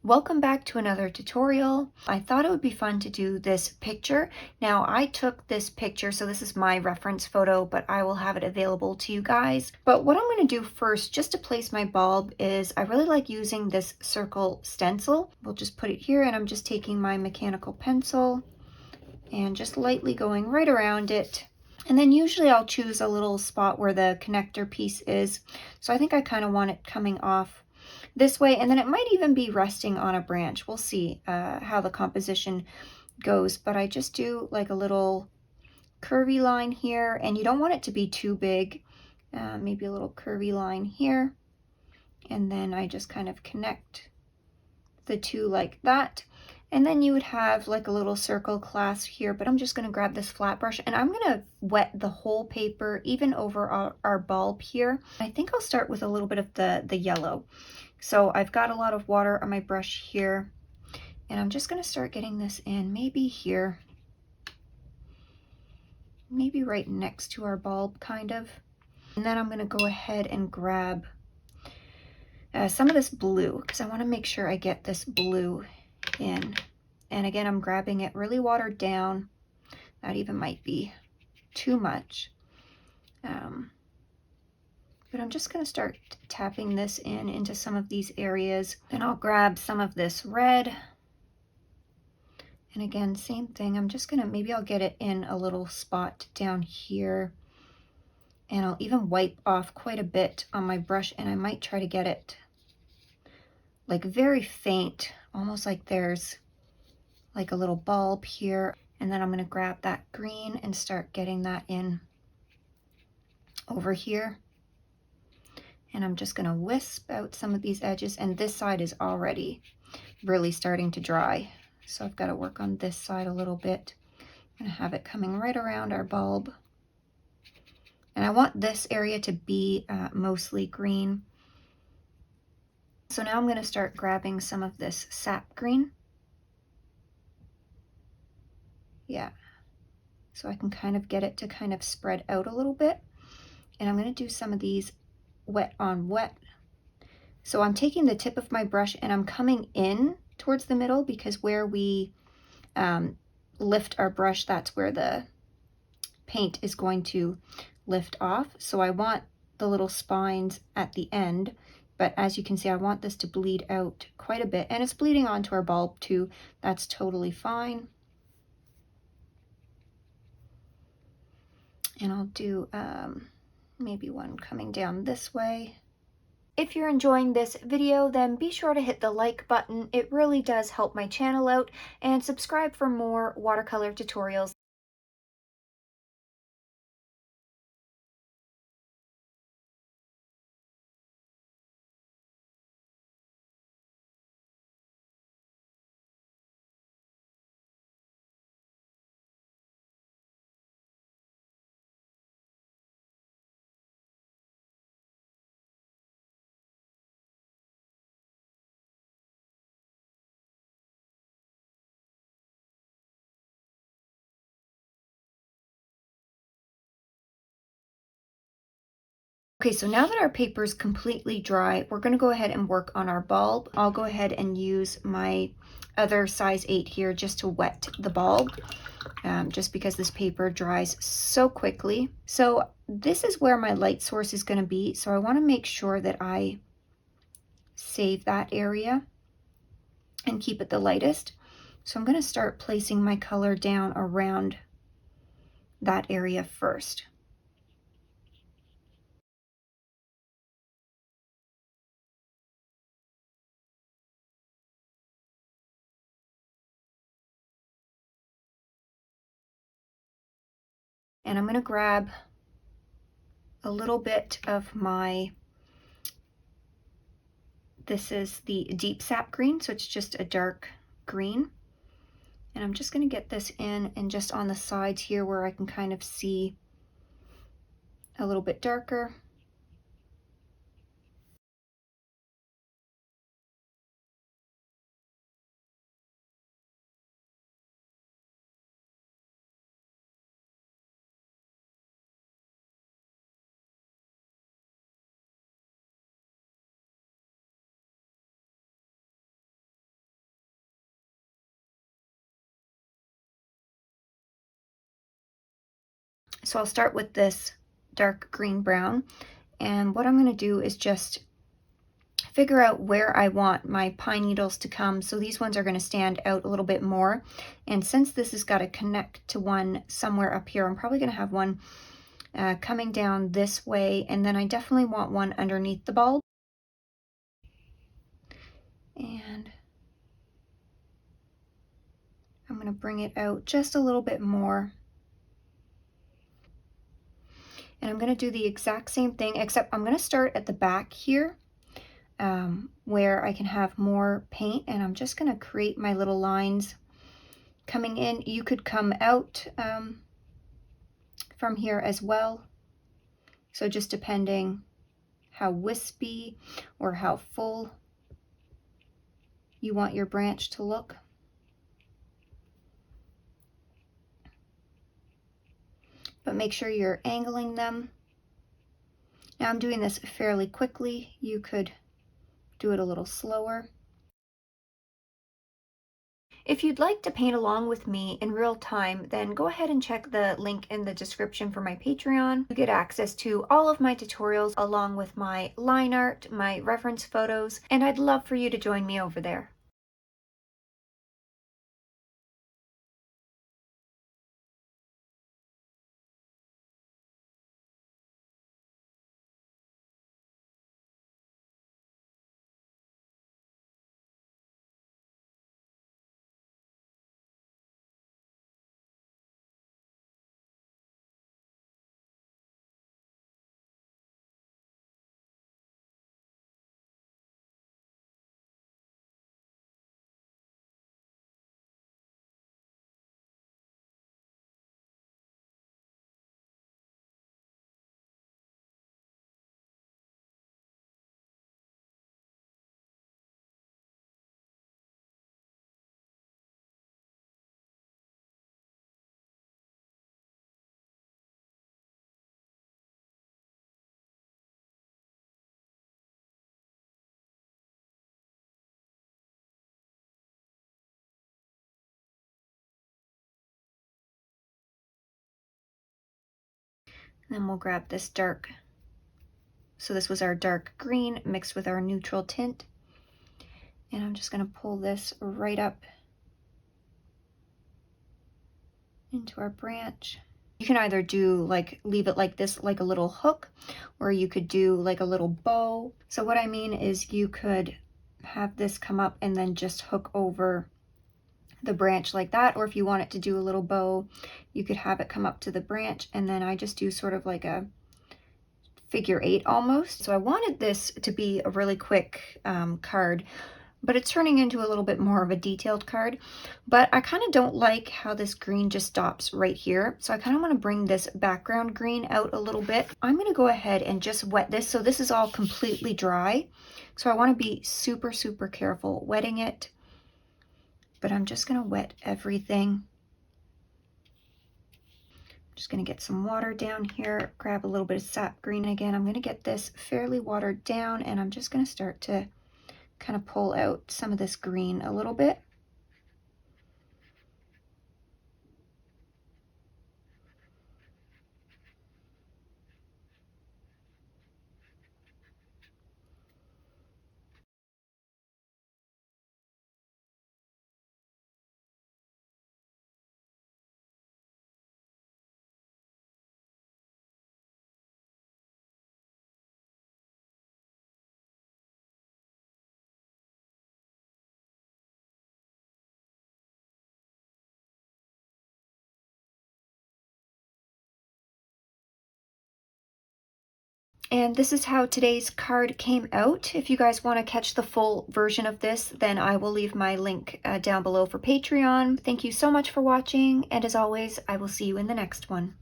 Welcome back to another tutorial. I thought it would be fun to do this picture. Now I took this picture, so this is my reference photo, but I will have it available to you guys. But what I'm going to do first, just to place my bulb, is I really like using this circle stencil. We'll just put it here, and I'm just taking my mechanical pencil and just lightly going right around it. And then usually I'll choose a little spot where the connector piece is. So I think I kind of want it coming off this way, and then it might even be resting on a branch. We'll see how the composition goes, but I just do like a little curvy line here, and you don't want it to be too big. Maybe a little curvy line here, and then I just kind of connect the two like that. And then you would have like a little circle clasp here, but I'm just going to grab this flat brush and I'm going to wet the whole paper, even over our bulb here. I think I'll start with a little bit of the yellow. So I've got a lot of water on my brush here, and I'm just going to start getting this in maybe here, maybe right next to our bulb kind of. And then I'm going to go ahead and grab some of this blue, because I want to make sure I get this blue in. And again, I'm grabbing it really watered down. That even might be too much. But I'm just going to start tapping this into some of these areas. Then I'll grab some of this red. And again, same thing. I'm just going to, maybe I'll get it in a little spot down here. And I'll even wipe off quite a bit on my brush, and I might try to get it like very faint, almost like there's like a little bulb here. And then I'm going to grab that green and start getting that in over here. And I'm just going to wisp out some of these edges, and this side is already really starting to dry. So I've got to work on this side a little bit. I'm going to have it coming right around our bulb. And I want this area to be mostly green. So now I'm going to start grabbing some of this sap green. Yeah. So I can kind of get it to kind of spread out a little bit. And I'm going to do some of these wet on wet. So I'm taking the tip of my brush and I'm coming in towards the middle, because where we lift our brush, that's where the paint is going to lift off. So I want the little spines at the end, but as you can see, I want this to bleed out quite a bit, and it's bleeding onto our bulb too. That's totally fine. And I'll do maybe one coming down this way. If you're enjoying this video, then be sure to hit the like button. It really does help my channel out, and subscribe for more watercolor tutorials. Okay, so now that our paper is completely dry, we're going to go ahead and work on our bulb. I'll go ahead and use my other size 8 here just to wet the bulb, just because this paper dries so quickly. So this is where my light source is going to be, so I want to make sure that I save that area and keep it the lightest. So I'm going to start placing my color down around that area first. And I'm going to grab a little bit of my, this is the deep sap green, so it's just a dark green. And I'm just going to get this in and just on the sides here where I can kind of see a little bit darker. So I'll start with this dark green brown, and what I'm going to do is just figure out where I want my pine needles to come. So these ones are going to stand out a little bit more, and since this has got to connect to one somewhere up here, I'm probably going to have one coming down this way, and then I definitely want one underneath the bulb. And I'm going to bring it out just a little bit more. And I'm going to do the exact same thing, except I'm going to start at the back here where I can have more paint, and I'm just going to create my little lines coming in. You could come out from here as well. So just depending how wispy or how full you want your branch to look. But make sure you're angling them. Now I'm doing this fairly quickly. You could do it a little slower. If you'd like to paint along with me in real time, then go ahead and check the link in the description for my Patreon. You get access to all of my tutorials along with my line art, my reference photos, and I'd love for you to join me over there. Then we'll grab this dark. So this was our dark green mixed with our neutral tint. And I'm just going to pull this right up into our branch. You can either do like, leave it like this, like a little hook, or you could do like a little bow. So what I mean is you could have this come up and then just hook over the branch like that, or if you want it to do a little bow, you could have it come up to the branch, and then I just do sort of like a figure 8 almost. So I wanted this to be a really quick card, but it's turning into a little bit more of a detailed card. But I kind of don't like how this green just stops right here. So I kind of want to bring this background green out a little bit. I'm going to go ahead and just wet this. So this is all completely dry. So I want to be super, super careful wetting it. But I'm just going to wet everything. Just going to get some water down here, grab a little bit of sap green again. I'm going to get this fairly watered down, and I'm just going to start to kind of pull out some of this green a little bit. And this is how today's card came out. If you guys want to catch the full version of this, then I will leave my link down below for Patreon. Thank you so much for watching, and as always, I will see you in the next one.